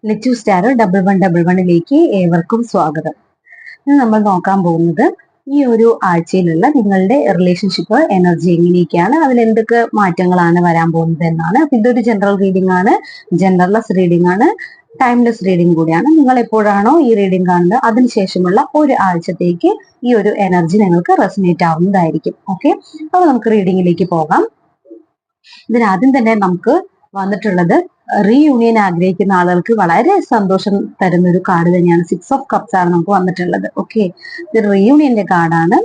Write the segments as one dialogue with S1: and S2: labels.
S1: Lachu star 1111ലേക്ക് ഏവർക്കും സ്വാഗതം. ഇന്ന് നമ്മൾ നോക്കാൻ പോകുന്നത് ഈ ഒരു ആഴ്ചയിലുള്ള നിങ്ങളുടെ റിലേഷൻഷിപ്പ് എനർജി എങ്ങനെയൊക്കെയാണ്, അതിൽ എന്തൊക്കെ മാറ്റങ്ങളാണ് വരാൻ പോകുന്നത് എന്നാണ്. ഇതൊരു ജനറൽ റീഡിംഗ് ആണ്, ജനറൽലെസ് റീഡിംഗ് ആണ്, ടൈംലെസ് റീഡിംഗ് കൂടിയാണ്. നിങ്ങൾ എപ്പോഴാണോ ഈ റീഡിംഗ് കാണുന്നത് അതിനുശേഷമുള്ള ഒരു ആഴ്ചത്തേക്ക് ഈ ഒരു എനർജി നിങ്ങൾക്ക് റെസനേറ്റ് ആവുന്നതായിരിക്കും. ഓക്കെ, അപ്പൊ നമുക്ക് റീഡിങ്ങിലേക്ക് പോകാം. ഇതിനാദ്യം തന്നെ നമുക്ക് വന്നിട്ടുള്ളത് റീയൂണിയൻ ആഗ്രഹിക്കുന്ന ആളുകൾക്ക് വളരെ സന്തോഷം തരുന്ന ഒരു കാർഡ് തന്നെയാണ്. 6 ഓഫ് കപ്സ് ആണ് നമുക്ക് വന്നിട്ടുള്ളത്. ഓക്കെ, ഇത് റീയൂണിയന്റെ കാർഡാണ്.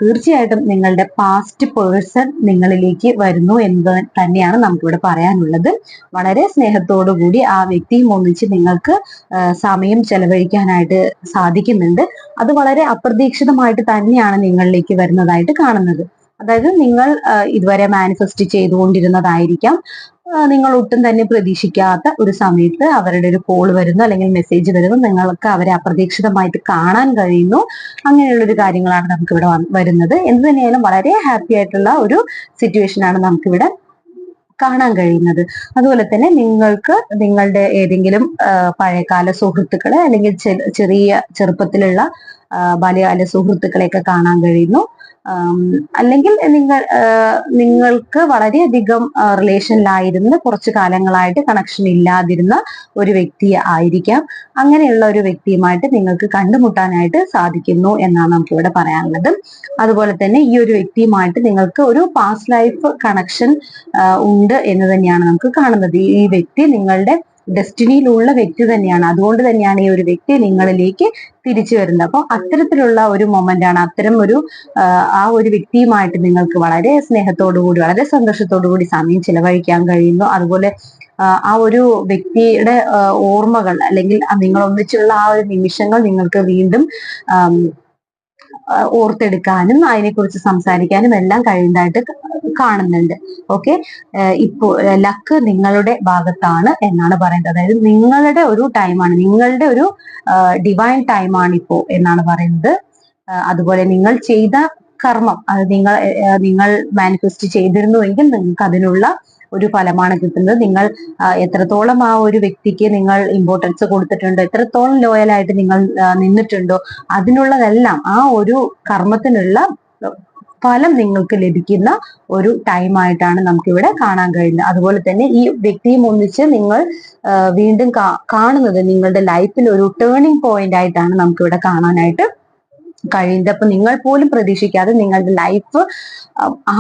S1: തീർച്ചയായിട്ടും നിങ്ങളുടെ പാസ്റ്റ് പേഴ്സൺ നിങ്ങളിലേക്ക് വരുന്നു എന്ന് തന്നെയാണ് നമുക്കിവിടെ പറയാനുള്ളത്. വളരെ സ്നേഹത്തോടു കൂടി ആ വ്യക്തിയും ഒന്നിച്ച് നിങ്ങൾക്ക് സമയം ചെലവഴിക്കാനായിട്ട് സാധിക്കുന്നുണ്ട്. അത് വളരെ അപ്രതീക്ഷിതമായിട്ട് തന്നെയാണ് നിങ്ങളിലേക്ക് വരുന്നതായിട്ട് കാണുന്നത്. അതായത് നിങ്ങൾ ഇതുവരെ മാനിഫെസ്റ്റ് ചെയ്തുകൊണ്ടിരുന്നതായിരിക്കാം. നിങ്ങൾ ഒട്ടും തന്നെ പ്രതീക്ഷിക്കാത്ത ഒരു സമയത്ത് അവരുടെ ഒരു കോൾ വരുന്നു, അല്ലെങ്കിൽ മെസ്സേജ് വരുന്നു, നിങ്ങൾക്ക് അവരെ അപ്രതീക്ഷിതമായിട്ട് കാണാൻ കഴിയുന്നു. അങ്ങനെയുള്ള ഒരു കാര്യങ്ങളാണ് നമുക്കിവിടെ വരുന്നത്. എന്ത് തന്നെയായാലും വളരെ ഹാപ്പി ആയിട്ടുള്ള ഒരു സിറ്റുവേഷൻ ആണ് നമുക്കിവിടെ കാണാൻ കഴിയുന്നത്. അതുപോലെ തന്നെ നിങ്ങൾക്ക് നിങ്ങളുടെ ഏതെങ്കിലും പഴയകാല സുഹൃത്തുക്കളെ, അല്ലെങ്കിൽ ചെറുപ്പത്തിലുള്ള ബാല്യകാല സുഹൃത്തുക്കളെയൊക്കെ കാണാൻ കഴിയുന്നു. അല്ലെങ്കിൽ നിങ്ങൾക്ക് വളരെയധികം റിലേഷനിലായിരുന്ന കുറച്ചു കാലങ്ങളായിട്ട് കണക്ഷൻ ഇല്ലാതിരുന്ന ഒരു വ്യക്തി ആയിരിക്കാം. അങ്ങനെയുള്ള ഒരു വ്യക്തിയുമായിട്ട് നിങ്ങൾക്ക് കണ്ടുമുട്ടാനായിട്ട് സാധിക്കുന്നു എന്നാണ് നമുക്ക് ഇവിടെ പറയാനുള്ളത്. അതുപോലെ തന്നെ ഈ ഒരു വ്യക്തിയുമായിട്ട് നിങ്ങൾക്ക് ഒരു പാസ്റ്റ് ലൈഫ് കണക്ഷൻ ഉണ്ട് എന്ന് തന്നെയാണ് നമുക്ക് കാണുന്നത്. ഈ വ്യക്തി നിങ്ങളുടെ ഡെസ്റ്റിനിയിലുള്ള വ്യക്തി തന്നെയാണ്. അതുകൊണ്ട് തന്നെയാണ് ഈ ഒരു വ്യക്തി നിങ്ങളിലേക്ക് തിരിച്ചു വരുന്നത്. അപ്പോൾ അത്തരത്തിലുള്ള ഒരു മൊമെന്റ് ആണ്. അത്തരം ഒരു ആ ഒരു വ്യക്തിയുമായിട്ട് നിങ്ങൾക്ക് വളരെ സ്നേഹത്തോടു കൂടി, വളരെ സന്തോഷത്തോടു കൂടി സമയം ചിലവഴിക്കാൻ കഴിയുന്നു. അതുപോലെ ആ ഒരു വ്യക്തിയുടെ ഓർമ്മകൾ, അല്ലെങ്കിൽ നിങ്ങൾ ഒന്നിച്ചുള്ള ആ ഒരു നിമിഷങ്ങൾ നിങ്ങൾക്ക് വീണ്ടും ഓർത്തെടുക്കാനും അതിനെക്കുറിച്ച് സംസാരിക്കാനും എല്ലാം കഴിയുന്നതായിട്ട് കാണുന്നുണ്ട്. ഓക്കെ, ഇപ്പോൾ ലക്ക് നിങ്ങളുടെ ഭാഗത്താണ് എന്നാണ് പറയുന്നത്. അതായത് നിങ്ങളുടെ ഒരു ടൈമാണ്, നിങ്ങളുടെ ഒരു ഡിവൈൻ ടൈമാണ് ഇപ്പോ എന്നാണ് പറയുന്നത്. അതുപോലെ നിങ്ങൾ ചെയ്ത കർമ്മം, അത് നിങ്ങൾ മാനിഫെസ്റ്റ് ചെയ്തിരുന്നുവെങ്കിൽ നിങ്ങൾക്ക് അതിനുള്ള ഒരു ഫലമാണ് കിട്ടുന്നത്. നിങ്ങൾ എത്രത്തോളം ആ ഒരു വ്യക്തിക്ക് നിങ്ങൾ ഇമ്പോർട്ടൻസ് കൊടുത്തിട്ടുണ്ടോ, എത്രത്തോളം ലോയലായിട്ട് നിങ്ങൾ നിന്നിട്ടുണ്ടോ, അതിനുള്ളതെല്ലാം ആ ഒരു കർമ്മത്തിനുള്ള ഫലം നിങ്ങൾക്ക് ലഭിക്കുന്ന ഒരു ടൈമായിട്ടാണ് നമുക്കിവിടെ കാണാൻ കഴിയുന്നത്. അതുപോലെ തന്നെ ഈ വ്യക്തിയും ഒന്നിച്ച് നിങ്ങൾ വീണ്ടും കാണുന്നത് നിങ്ങളുടെ ലൈഫിൽ ഒരു ടേണിംഗ് പോയിന്റ് ആയിട്ടാണ് നമുക്കിവിടെ കാണാനായിട്ട് കഴിയുന്നത്. അപ്പൊ നിങ്ങൾ പോലും പ്രതീക്ഷിക്കാതെ നിങ്ങളുടെ ലൈഫ്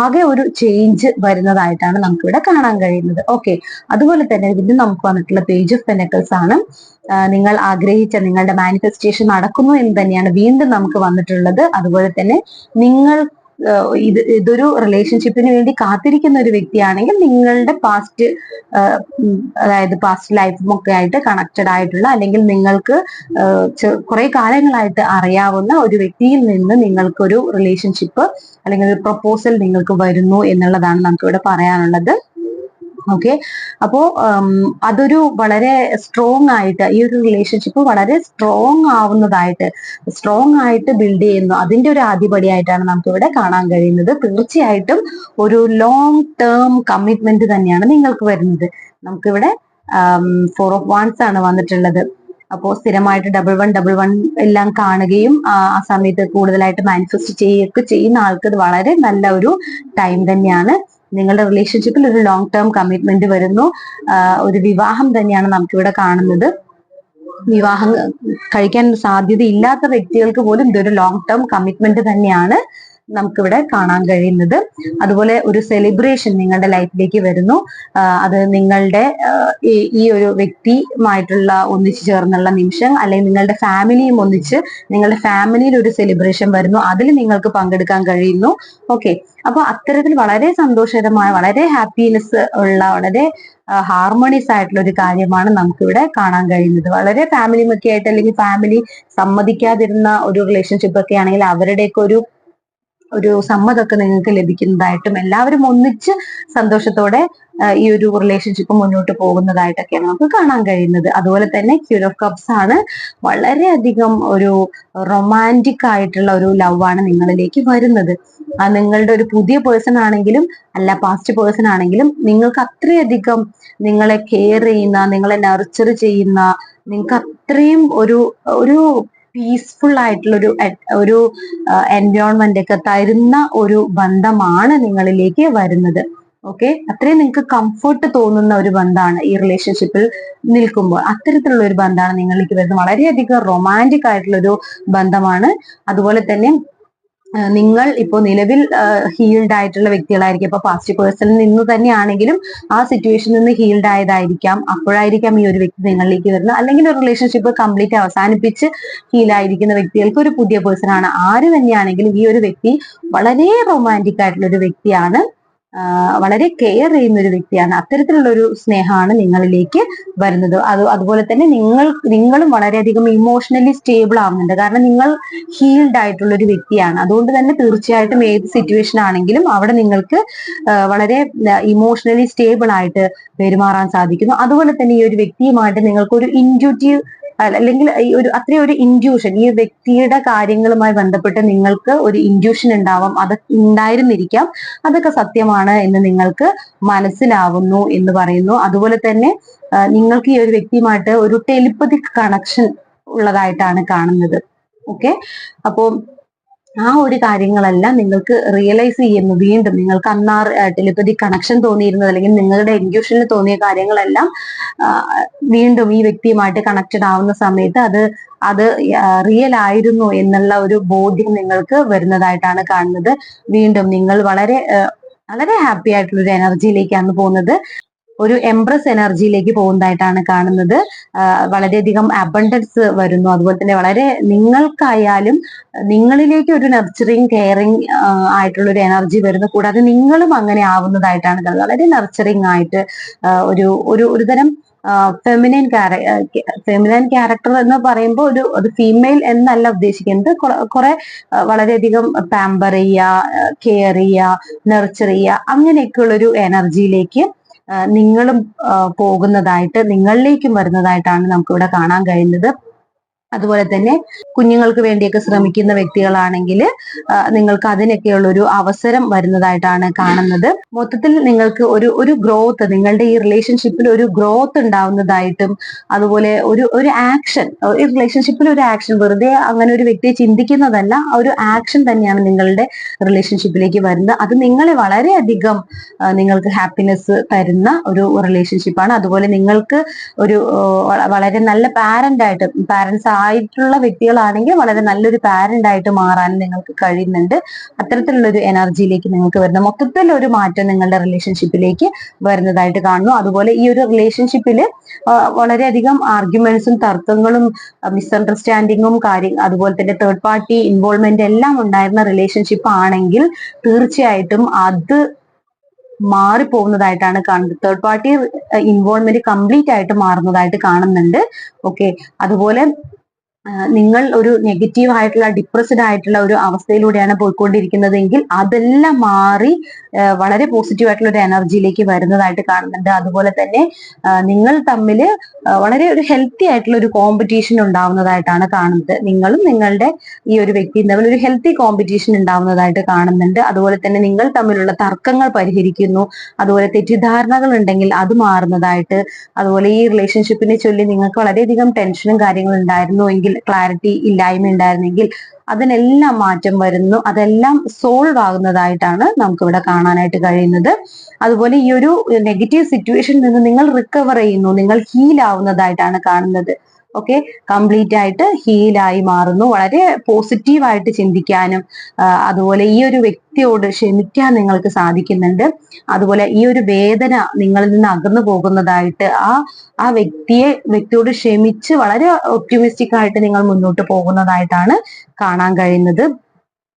S1: ആകെ ഒരു ചേഞ്ച് വരുന്നതായിട്ടാണ് നമുക്കിവിടെ കാണാൻ കഴിയുന്നത്. ഓക്കെ, അതുപോലെ തന്നെ ഇതിന് നമുക്ക് വന്നിട്ടുള്ള പേജ് ഓഫ് പെനക്കിൾസ് ആണ്. നിങ്ങൾ ആഗ്രഹിച്ച നിങ്ങളുടെ മാനിഫെസ്റ്റേഷൻ നടക്കുന്നു എന്ന് തന്നെയാണ് വീണ്ടും നമുക്ക് വന്നിട്ടുള്ളത്. അതുപോലെ തന്നെ നിങ്ങൾ ഇതൊരു റിലേഷൻഷിപ്പിന് വേണ്ടി കാത്തിരിക്കുന്ന ഒരു വ്യക്തിയാണെങ്കിൽ നിങ്ങളുടെ പാസ്റ്റ്, അതായത് പാസ്റ്റ് ലൈഫും ഒക്കെ ആയിട്ട് കണക്റ്റഡ് ആയിട്ടുള്ള, അല്ലെങ്കിൽ നിങ്ങൾക്ക് കുറെ കാലങ്ങളായിട്ട് അറിയാവുന്ന ഒരു വ്യക്തിയിൽ നിന്ന് നിങ്ങൾക്കൊരു റിലേഷൻഷിപ്പ് അല്ലെങ്കിൽ ഒരു പ്രപ്പോസൽ നിങ്ങൾക്ക് വരുന്നു എന്നുള്ളതാണ് നമുക്കിവിടെ പറയാനുള്ളത്. ഓക്കെ, അപ്പോ അതൊരു വളരെ സ്ട്രോങ് ആയിട്ട്, ഈ ഒരു റിലേഷൻഷിപ്പ് വളരെ സ്ട്രോങ് ആയിട്ട് ബിൽഡ് ചെയ്യുന്നു. അതിന്റെ ഒരു ആദ്യപടിയായിട്ടാണ് നമുക്കിവിടെ കാണാൻ കഴിയുന്നത്. തീർച്ചയായിട്ടും ഒരു ലോങ് ടേം കമ്മിറ്റ്മെന്റ് തന്നെയാണ് നിങ്ങൾക്ക് വരുന്നത്. നമുക്കിവിടെ 4 ഓഫ് വാൻഡ്സ് ആണ് വന്നിട്ടുള്ളത്. അപ്പോൾ സ്ഥിരമായിട്ട് 1111 എല്ലാം കാണുകയും ആ സമയത്ത് കൂടുതലായിട്ട് മാനിഫെസ്റ്റ് ചെയ്യുകയൊക്കെ ചെയ്യുന്ന ആൾക്ക് ഇത് വളരെ നല്ല ഒരു ടൈം തന്നെയാണ്. നിങ്ങളുടെ റിലേഷൻഷിപ്പിൽ ഒരു ലോങ് ടേം കമ്മിറ്റ്മെന്റ് വരുന്നു. ഒരു വിവാഹം തന്നെയാണ് നമുക്കിവിടെ കാണുന്നത്. വിവാഹം കഴിക്കാൻ സാധ്യതയില്ലാത്ത വ്യക്തികൾക്ക് പോലും ഇതൊരു ലോങ് ടേം കമ്മിറ്റ്മെന്റ് തന്നെയാണ് നമുക്കിവിടെ കാണാൻ കഴിയുന്നത്. അതുപോലെ ഒരു സെലിബ്രേഷൻ നിങ്ങളുടെ ലൈഫിലേക്ക് വരുന്നു. അത് നിങ്ങളുടെ ഈ ഒരു വ്യക്തിയുമായിട്ടുള്ള ഒന്നിച്ചു ചേർന്നുള്ള നിമിഷം, അല്ലെങ്കിൽ നിങ്ങളുടെ ഫാമിലിയും ഒന്നിച്ച് നിങ്ങളുടെ ഫാമിലിയിൽ ഒരു സെലിബ്രേഷൻ വരുന്നു. അതിൽ നിങ്ങൾക്ക് പങ്കെടുക്കാൻ കഴിയുന്നു. ഓക്കെ, അപ്പൊ അത്തരത്തിൽ വളരെ സന്തോഷകരമായ, വളരെ ഹാപ്പിനെസ് ഉള്ള, വളരെ ഹാർമോണിയസ് ആയിട്ടുള്ള ഒരു കാര്യമാണ് നമുക്കിവിടെ കാണാൻ കഴിയുന്നത്. വളരെ ഫാമിലിയൊക്കെ ആയിട്ട്, അല്ലെങ്കിൽ ഫാമിലി സമ്മതിക്കാതിരുന്ന ഒരു റിലേഷൻഷിപ്പ് ഒക്കെ ആണെങ്കിൽ അവരുടെയൊക്കെ ഒരു ഒരു സമ്മതമൊക്കെ നിങ്ങൾക്ക് ലഭിക്കുന്നതായിട്ടും എല്ലാവരും ഒന്നിച്ച് സന്തോഷത്തോടെ ഈ ഒരു റിലേഷൻഷിപ്പ് മുന്നോട്ട് പോകുന്നതായിട്ടൊക്കെയാണ് നമുക്ക് കാണാൻ കഴിയുന്നത്. അതുപോലെ തന്നെ ക്യൂൻ ഓഫ് കപ്സ് ആണ്, വളരെയധികം ഒരു റൊമാൻറ്റിക് ആയിട്ടുള്ള ഒരു ലവ് ആണ് നിങ്ങളിലേക്ക് വരുന്നത്. നിങ്ങളുടെ ഒരു പുതിയ പേഴ്സൺ ആണെങ്കിലും അല്ല പാസ്റ്റ് പേഴ്സൺ ആണെങ്കിലും നിങ്ങൾക്ക് അത്രയധികം നിങ്ങളെ കെയർ ചെയ്യുന്ന, നിങ്ങളെ നർച്ചർ ചെയ്യുന്ന, നിങ്ങൾക്ക് അത്രയും ഒരു ഒരു പീസ്ഫുൾ ആയിട്ടുള്ള ഒരു എൻവയോൺമെന്റ് ഒക്കെ തരുന്ന ഒരു ബന്ധമാണ് നിങ്ങളിലേക്ക് വരുന്നത്. ഓക്കെ, അത്രയും നിങ്ങൾക്ക് കംഫർട്ട് തോന്നുന്ന ഒരു ബന്ധമാണ് ഈ റിലേഷൻഷിപ്പിൽ നിൽക്കുമ്പോൾ. അത്തരത്തിലുള്ള ഒരു ബന്ധമാണ് നിങ്ങളിലേക്ക് വരുന്നത്. വളരെയധികം റൊമാൻറ്റിക് ആയിട്ടുള്ള ഒരു ബന്ധമാണ്. അതുപോലെ തന്നെ നിങ്ങൾ ഇപ്പോൾ നിലവിൽ ഹീൽഡ് ആയിട്ടുള്ള വ്യക്തികളായിരിക്കും. ഇപ്പൊ പാസ്റ്റ് പേഴ്സണിൽ നിന്ന് തന്നെയാണെങ്കിലും ആ സിറ്റുവേഷനിൽ നിന്ന് ഹീൽഡ് ആയതായിരിക്കാം. അപ്പോഴായിരിക്കാം ഈ ഒരു വ്യക്തി നിങ്ങളിലേക്ക് വരുന്നത്. അല്ലെങ്കിൽ ഒരു റിലേഷൻഷിപ്പ് കംപ്ലീറ്റ് അവസാനിപ്പിച്ച് ഹീലായിരിക്കുന്ന വ്യക്തികൾക്ക് ഒരു പുതിയ പേഴ്സൺ ആണ്. ആര് തന്നെയാണെങ്കിലും ഈ ഒരു വ്യക്തി വളരെ റൊമാൻറ്റിക് ആയിട്ടുള്ള ഒരു വ്യക്തിയാണ്, വളരെ കെയർ ചെയ്യുന്ന ഒരു വ്യക്തിയാണ്. അത്തരത്തിലുള്ള ഒരു സ്നേഹമാണ് നിങ്ങളിലേക്ക് വരുന്നത്. അതുപോലെ തന്നെ നിങ്ങളും വളരെയധികം ഇമോഷണലി സ്റ്റേബിൾ ആവുന്നുണ്ട്. കാരണം നിങ്ങൾ ഹീൽഡ് ആയിട്ടുള്ള ഒരു വ്യക്തിയാണ്. അതുകൊണ്ട് തന്നെ തീർച്ചയായിട്ടും ഏത് സിറ്റുവേഷൻ ആണെങ്കിലും അവിടെ നിങ്ങൾക്ക് വളരെ ഇമോഷണലി സ്റ്റേബിൾ ആയിട്ട് പെരുമാറാൻ സാധിക്കുന്നു. അതുപോലെ തന്നെ ഈ ഒരു വ്യക്തിയുമായിട്ട് നിങ്ങൾക്കൊരു ഇൻറ്റ്യൂട്ടീവ് അല്ലെങ്കിൽ ഈ ഒരു അത്രയും ഒരു ഇൻഡ്യൂഷൻ, ഈ വ്യക്തിയുടെ കാര്യങ്ങളുമായി ബന്ധപ്പെട്ട് നിങ്ങൾക്ക് ഒരു ഇൻഡ്യൂഷൻ ഉണ്ടാവാം, അത് ഉണ്ടായിരുന്നിരിക്കാം, അതൊക്കെ സത്യമാണ് എന്ന് നിങ്ങൾക്ക് മനസ്സിലാവുന്നു എന്ന് പറയുന്നു. അതുപോലെ തന്നെ നിങ്ങൾക്ക് ഈ ഒരു വ്യക്തിയുമായിട്ട് ഒരു ടെലിപ്പതിക് കണക്ഷൻ ഉള്ളതായിട്ടാണ് കാണുന്നത്. ഓക്കെ, അപ്പോൾ ആ ഒരു കാര്യങ്ങളെല്ലാം നിങ്ങൾക്ക് റിയലൈസ് ചെയ്യുന്നു. വീണ്ടും നിങ്ങൾക്ക് അന്നാ ടെലിപ്പതിക് കണക്ഷൻ തോന്നിയിരുന്നത് അല്ലെങ്കിൽ നിങ്ങളുടെ ഇൻഡ്യൂഷനിൽ തോന്നിയ കാര്യങ്ങളെല്ലാം വീണ്ടും ഈ വ്യക്തിയുമായിട്ട് കണക്റ്റഡ് ആവുന്ന സമയത്ത് അത് റിയൽ ആയിരുന്നു എന്നുള്ള ഒരു ബോധ്യം നിങ്ങൾക്ക് വരുന്നതായിട്ടാണ് കാണുന്നത്. വീണ്ടും നിങ്ങൾ വളരെ വളരെ ഹാപ്പി ആയിട്ടുള്ള ഒരു എനർജിയിലേക്കാണ് പോകുന്നത്. ഒരു എംപ്രസ് എനർജിയിലേക്ക് പോകുന്നതായിട്ടാണ് കാണുന്നത്. വളരെയധികം അബണ്ടൻസ് വരുന്നു. അതുപോലെ തന്നെ വളരെ നിങ്ങൾക്കായാലും നിങ്ങളിലേക്ക് ഒരു നർച്ചറിങ് കെയറിങ് ആയിട്ടുള്ള ഒരു എനർജി വരുന്നു. കൂടാതെ നിങ്ങളും അങ്ങനെ ആവുന്നതായിട്ടാണ് കാണുന്നത്. വളരെ നർച്ചറിങ് ആയിട്ട് ഒരു തരം ഫെമിനൈൻ ക്യാരക്ടർ എന്ന് പറയുമ്പോൾ ഒരു ഫീമെയിൽ എന്നല്ല ഉദ്ദേശിക്കുന്നത്. കുറെ വളരെയധികം പാമ്പർ ചെയ്യുക, കെയർ ചെയ്യുക, നർച്ചർ ചെയ്യുക, അങ്ങനെയൊക്കെയുള്ളൊരു എനർജിയിലേക്ക് നിങ്ങളും പോകുന്നതായിട്ട്, നിങ്ങളിലേക്കും വരുന്നതായിട്ടാണ് നമുക്കിവിടെ കാണാൻ കഴിയുന്നത്. അതുപോലെ തന്നെ കുഞ്ഞുങ്ങൾക്ക് വേണ്ടിയൊക്കെ ശ്രമിക്കുന്ന വ്യക്തികളാണെങ്കിൽ നിങ്ങൾക്ക് അതിനൊക്കെയുള്ള ഒരു അവസരം വരുന്നതായിട്ടാണ് കാണുന്നത്. മൊത്തത്തിൽ നിങ്ങൾക്ക് ഒരു ഗ്രോത്ത്, നിങ്ങളുടെ ഈ റിലേഷൻഷിപ്പിൽ ഒരു ഗ്രോത്ത് ഉണ്ടാവുന്നതായിട്ടും, അതുപോലെ ഒരു ആക്ഷൻ, ഈ റിലേഷൻഷിപ്പിൽ ഒരു ആക്ഷൻ, വെറുതെ അങ്ങനെ ഒരു വ്യക്തിയെ ചിന്തിക്കുന്നതല്ല, ഒരു ആക്ഷൻ തന്നെയാണ് നിങ്ങളുടെ റിലേഷൻഷിപ്പിലേക്ക് വരുന്നത്. അത് നിങ്ങളെ വളരെയധികം നിങ്ങൾക്ക് ഹാപ്പിനെസ് തരുന്ന ഒരു റിലേഷൻഷിപ്പാണ്. അതുപോലെ നിങ്ങൾക്ക് ഒരു വളരെ നല്ല പാരന്റ്സ് ആയിട്ടുള്ള വ്യക്തികളാണെങ്കിൽ വളരെ നല്ലൊരു പാരന്റ് ആയിട്ട് മാറാൻ നിങ്ങൾക്ക് കഴിയുന്നുണ്ട്. അത്തരത്തിലുള്ള ഒരു എനർജിയിലേക്ക് നിങ്ങൾക്ക് വരുന്ന മൊത്തത്തിൽ ഒരു മാറ്റം നിങ്ങളുടെ റിലേഷൻഷിപ്പിലേക്ക് വരുന്നതായിട്ട് കാണുന്നു. അതുപോലെ ഈ ഒരു റിലേഷൻഷിപ്പിൽ വളരെയധികം ആർഗ്യുമെന്റ്സും തർക്കങ്ങളും മിസ്അണ്ടർസ്റ്റാൻഡിങ്ങും അതുപോലെ തന്നെ തേർഡ് പാർട്ടി ഇൻവോൾവ്മെന്റ് എല്ലാം ഉണ്ടായിരുന്ന റിലേഷൻഷിപ്പ് ആണെങ്കിൽ തീർച്ചയായിട്ടും അത് മാറിപ്പോകുന്നതായിട്ടാണ് കാണുന്നത്. തേർഡ് പാർട്ടി ഇൻവോൾവ്മെന്റ് കംപ്ലീറ്റ് ആയിട്ട് മാറുന്നതായിട്ട് കാണുന്നുണ്ട്. ഓക്കെ, അതുപോലെ നിങ്ങൾ ഒരു നെഗറ്റീവ് ആയിട്ടുള്ള ഡിപ്രസ്ഡ് ആയിട്ടുള്ള ഒരു അവസ്ഥയിലൂടെയാണ് പോയിക്കൊണ്ടിരിക്കുന്നതെങ്കിൽ അതെല്ലാം മാറി വളരെ പോസിറ്റീവ് ആയിട്ടുള്ള ഒരു എനർജിയിലേക്ക് വരുന്നതായിട്ട് കാണുന്നുണ്ട്. അതുപോലെ തന്നെ നിങ്ങൾ തമ്മിൽ വളരെ ഒരു ഹെൽത്തി ആയിട്ടുള്ള ഒരു കോമ്പറ്റീഷൻ ഉണ്ടാവുന്നതായിട്ടാണ് കാണുന്നത്. നിങ്ങളും നിങ്ങളുടെ ഈ ഒരു വ്യക്തിയും തമ്മിൽ ഒരു ഹെൽത്തി കോമ്പറ്റീഷൻ ഉണ്ടാവുന്നതായിട്ട് കാണുന്നുണ്ട്. അതുപോലെ തന്നെ നിങ്ങൾ തമ്മിലുള്ള തർക്കങ്ങൾ പരിഹരിക്കുന്നു. അതുപോലെ തെറ്റിദ്ധാരണകൾ ഉണ്ടെങ്കിൽ അത് മാറുന്നതായിട്ട്, അതുപോലെ ഈ റിലേഷൻഷിപ്പിനെ ചൊല്ലി നിങ്ങൾക്ക് വളരെയധികം ടെൻഷനും കാര്യങ്ങളും ഉണ്ടായിരുന്നു എങ്കിൽ, ക്ലാരിറ്റി ഇല്ലായ്മ ഉണ്ടായിരുന്നെങ്കിൽ അതിനെല്ലാം മാറ്റം വരുന്നു. അതെല്ലാം സോൾവ് ആകുന്നതായിട്ടാണ് നമുക്കിവിടെ കാണാനായിട്ട് കഴിയുന്നത്. അതുപോലെ ഈ ഒരു നെഗറ്റീവ് സിറ്റുവേഷനിൽ നിന്ന് നിങ്ങൾ റിക്കവർ ചെയ്യുന്നു, നിങ്ങൾ ഹീൽ ആവുന്നതായിട്ടാണ് കാണുന്നത്. ഓക്കെ, കംപ്ലീറ്റ് ആയിട്ട് ഹീലായി മാറുന്നു. വളരെ പോസിറ്റീവായിട്ട് ചിന്തിക്കാനും അതുപോലെ ഈ ഒരു വ്യക്തിയോട് ക്ഷമിക്കാൻ നിങ്ങൾക്ക് സാധിക്കുന്നുണ്ട്. അതുപോലെ ഈ ഒരു വേദന നിങ്ങളിൽ നിന്ന് അകന്നു പോകുന്നതായിട്ട്, ആ വ്യക്തിയോട് ക്ഷമിച്ച് വളരെ ഒപ്റ്റിമിസ്റ്റിക് ആയിട്ട് നിങ്ങൾ മുന്നോട്ട് പോകുന്നതായിട്ടാണ് കാണാൻ കഴിയുന്നത്.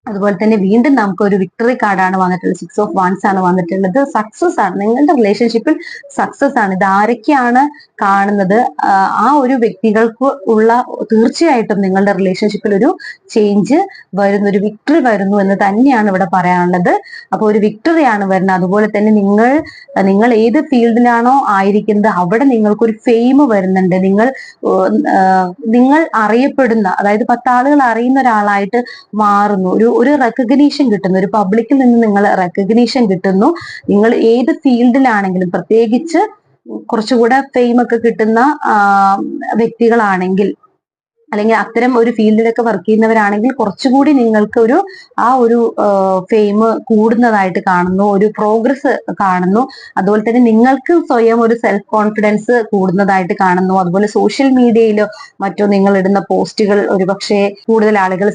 S1: അതുപോലെ തന്നെ വീണ്ടും നമുക്ക് ഒരു വിക്ടറി കാർഡാണ് വന്നിട്ടുള്ളത്. 6 ഓഫ് വാൻസ് ആണ് വന്നിട്ടുള്ളത്. സക്സസ് ആണ്, നിങ്ങളുടെ റിലേഷൻഷിപ്പിൽ സക്സസ് ആണ്. ഇത് ആരൊക്കെയാണ് കാണുന്നത്? ആ ഒരു വ്യക്തികൾക്ക് ഉള്ള തീർച്ചയായിട്ടും നിങ്ങളുടെ റിലേഷൻഷിപ്പിൽ ഒരു ചേഞ്ച് വരുന്നു, ഒരു വിക്ടറി വരുന്നു എന്ന് തന്നെയാണ് ഇവിടെ പറയാനുള്ളത്. അപ്പൊ ഒരു വിക്ടറിയാണ് വരുന്നത്. അതുപോലെ തന്നെ നിങ്ങൾ ഏത് ഫീൽഡിലാണോ ആയിരിക്കുന്നത് അവിടെ നിങ്ങൾക്കൊരു ഫെയിം വരുന്നുണ്ട്. നിങ്ങൾ അറിയപ്പെടുന്ന, അതായത് 10 ആളുകൾ അറിയുന്ന ഒരാളായിട്ട് മാറുന്നു. ഒരു റെക്കഗ്നീഷൻ കിട്ടുന്നു, ഒരു പബ്ലിക്കിൽ നിന്ന് നിങ്ങൾ റെക്കഗ്നീഷൻ കിട്ടുന്നു. നിങ്ങൾ ഏത് ഫീൽഡിലാണെങ്കിലും, പ്രത്യേകിച്ച് കുറച്ചുകൂടെ ഫെയിം ഒക്കെ കിട്ടുന്ന വ്യക്തികളാണെങ്കിൽ, അല്ലെങ്കിൽ അത്തരം ഒരു ഫീൽഡിലൊക്കെ വർക്ക് ചെയ്യുന്നവരാണെങ്കിൽ കുറച്ചുകൂടി നിങ്ങൾക്ക് ആ ഒരു ഫെയിം കൂടുന്നതായിട്ട് കാണുന്നു, ഒരു പ്രോഗ്രസ് കാണുന്നു. അതുപോലെ തന്നെ നിങ്ങൾക്ക് സ്വയം ഒരു സെൽഫ് കോൺഫിഡൻസ് കൂടുന്നതായിട്ട് കാണുന്നു. അതുപോലെ സോഷ്യൽ മീഡിയയിലോ മറ്റോ നിങ്ങൾ ഇടുന്ന പോസ്റ്റുകൾ ഒരുപക്ഷെ കൂടുതൽ ആളുകൾ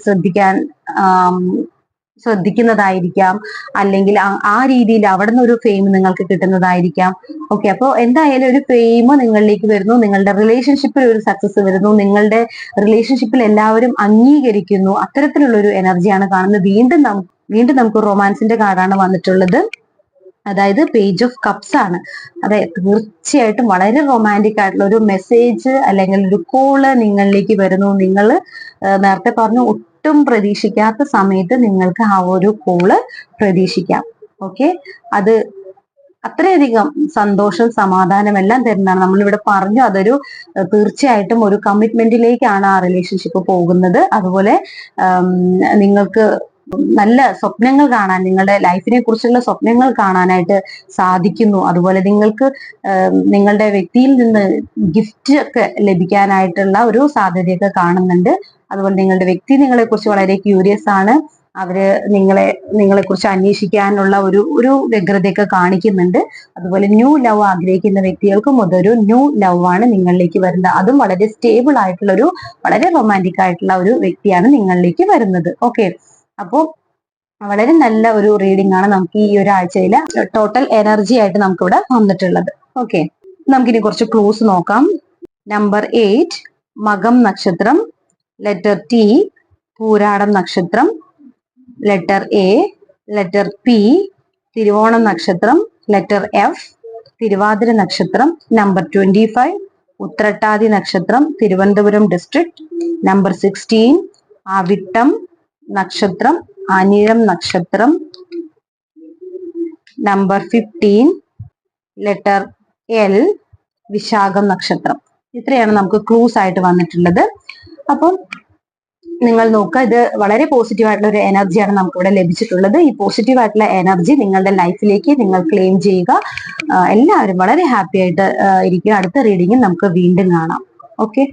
S1: ശ്രദ്ധിക്കുന്നതായിരിക്കാം, അല്ലെങ്കിൽ ആ രീതിയിൽ അവിടെ നിന്ന് ഒരു ഫെയിം നിങ്ങൾക്ക് കിട്ടുന്നതായിരിക്കാം. ഓക്കെ, അപ്പോൾ എന്തായാലും ഒരു ഫെയിം നിങ്ങളിലേക്ക് വരുന്നു, നിങ്ങളുടെ റിലേഷൻഷിപ്പിൽ ഒരു സക്സസ് വരുന്നു, നിങ്ങളുടെ റിലേഷൻഷിപ്പിൽ എല്ലാവരും അംഗീകരിക്കുന്നു. അത്തരത്തിലുള്ള ഒരു എനർജിയാണ് കാണുന്നത്. വീണ്ടും നമുക്ക് റൊമാൻസിന്റെ കാർഡാണ് വന്നിട്ടുള്ളത്. അതായത് പേജ് ഓഫ് കപ്സ് ആണ്. അതെ, തീർച്ചയായിട്ടും വളരെ റൊമാൻറ്റിക് ആയിട്ടുള്ള ഒരു മെസ്സേജ് അല്ലെങ്കിൽ ഒരു കോള് നിങ്ങളിലേക്ക് വരുന്നു. നിങ്ങൾ നേരത്തെ പറഞ്ഞു ഒട്ടും പ്രതീക്ഷിക്കാത്ത സമയത്ത് നിങ്ങൾക്ക് ആ ഒരു കോള് പ്രതീക്ഷിക്കാം. ഓക്കെ, അത് അത്രയധികം സന്തോഷം, സമാധാനം എല്ലാം തരുന്നതാണ്. നമ്മളിവിടെ പറഞ്ഞു, അതൊരു തീർച്ചയായിട്ടും ഒരു കമ്മിറ്റ്മെന്റിലേക്കാണ് ആ റിലേഷൻഷിപ്പ് പോകുന്നത്. അതുപോലെ നിങ്ങൾക്ക് നല്ല സ്വപ്നങ്ങൾ കാണാൻ, നിങ്ങളുടെ ലൈഫിനെ കുറിച്ചുള്ള സ്വപ്നങ്ങൾ കാണാനായിട്ട് സാധിക്കുന്നു. അതുപോലെ നിങ്ങൾക്ക് നിങ്ങളുടെ വ്യക്തിയിൽ നിന്ന് ഗിഫ്റ്റ് ഒക്കെ ലഭിക്കാനായിട്ടുള്ള ഒരു സാധ്യതയൊക്കെ കാണുന്നുണ്ട്. അതുപോലെ നിങ്ങളുടെ വ്യക്തി നിങ്ങളെ കുറിച്ച് വളരെ ക്യൂരിയസ് ആണ്. അവര് നിങ്ങളെ കുറിച്ച് അന്വേഷിക്കാനുള്ള ഒരു വ്യഗ്രതയൊക്കെ കാണിക്കുന്നുണ്ട്. അതുപോലെ ന്യൂ ലവ് ആഗ്രഹിക്കുന്ന വ്യക്തികൾക്കും അതൊരു ന്യൂ ലവ് ആണ് നിങ്ങളിലേക്ക് വരുന്നത്. അതും വളരെ സ്റ്റേബിൾ ആയിട്ടുള്ള വളരെ റൊമാൻറ്റിക് ആയിട്ടുള്ള ഒരു വ്യക്തിയാണ് നിങ്ങളിലേക്ക് വരുന്നത്. ഓക്കെ, അപ്പോൾ വളരെ നല്ല ഒരു റീഡിംഗ് ആണ് നമുക്ക് ഈ ഒരാഴ്ചയിലെ ടോട്ടൽ എനർജി ആയിട്ട് നമുക്കിവിടെ വന്നിട്ടുള്ളത്. ഓക്കെ, നമുക്കിനി കുറച്ച് ക്ലൂസ് നോക്കാം. നമ്പർ 8 മകം നക്ഷത്രം, ലെറ്റർ T പൂരാടം നക്ഷത്രം, letter A, letter P Thiruvonam നക്ഷത്രം, ലെറ്റർ F തിരുവാതിര നക്ഷത്രം, നമ്പർ 25 ഉത്രട്ടാതി നക്ഷത്രം, തിരുവനന്തപുരം ഡിസ്ട്രിക്ട്, നമ്പർ 16 ആവിട്ടം നക്ഷത്രം, അനിഴം നക്ഷത്രം, നമ്പർ 15 ലെറ്റർ L വിശാഖം നക്ഷത്രം. ഇത്രയാണ് നമുക്ക് ക്ലൂസ് ആയിട്ട് വന്നിട്ടുള്ളത്. അപ്പം നിങ്ങൾ നോക്കുക, ഇത് വളരെ പോസിറ്റീവ് ആയിട്ടുള്ള ഒരു എനർജിയാണ് നമുക്ക് ഇവിടെ ലഭിച്ചിട്ടുള്ളത്. ഈ പോസിറ്റീവ് ആയിട്ടുള്ള എനർജി നിങ്ങളുടെ ലൈഫിലേക്ക് നിങ്ങൾ ക്ലെയിം ചെയ്യുക. എല്ലാവരും വളരെ ഹാപ്പി ആയിട്ട് ഇരിക്കുക. അടുത്ത റീഡിങ്ങിൽ നമുക്ക് വീണ്ടും കാണാം. ഓക്കെ.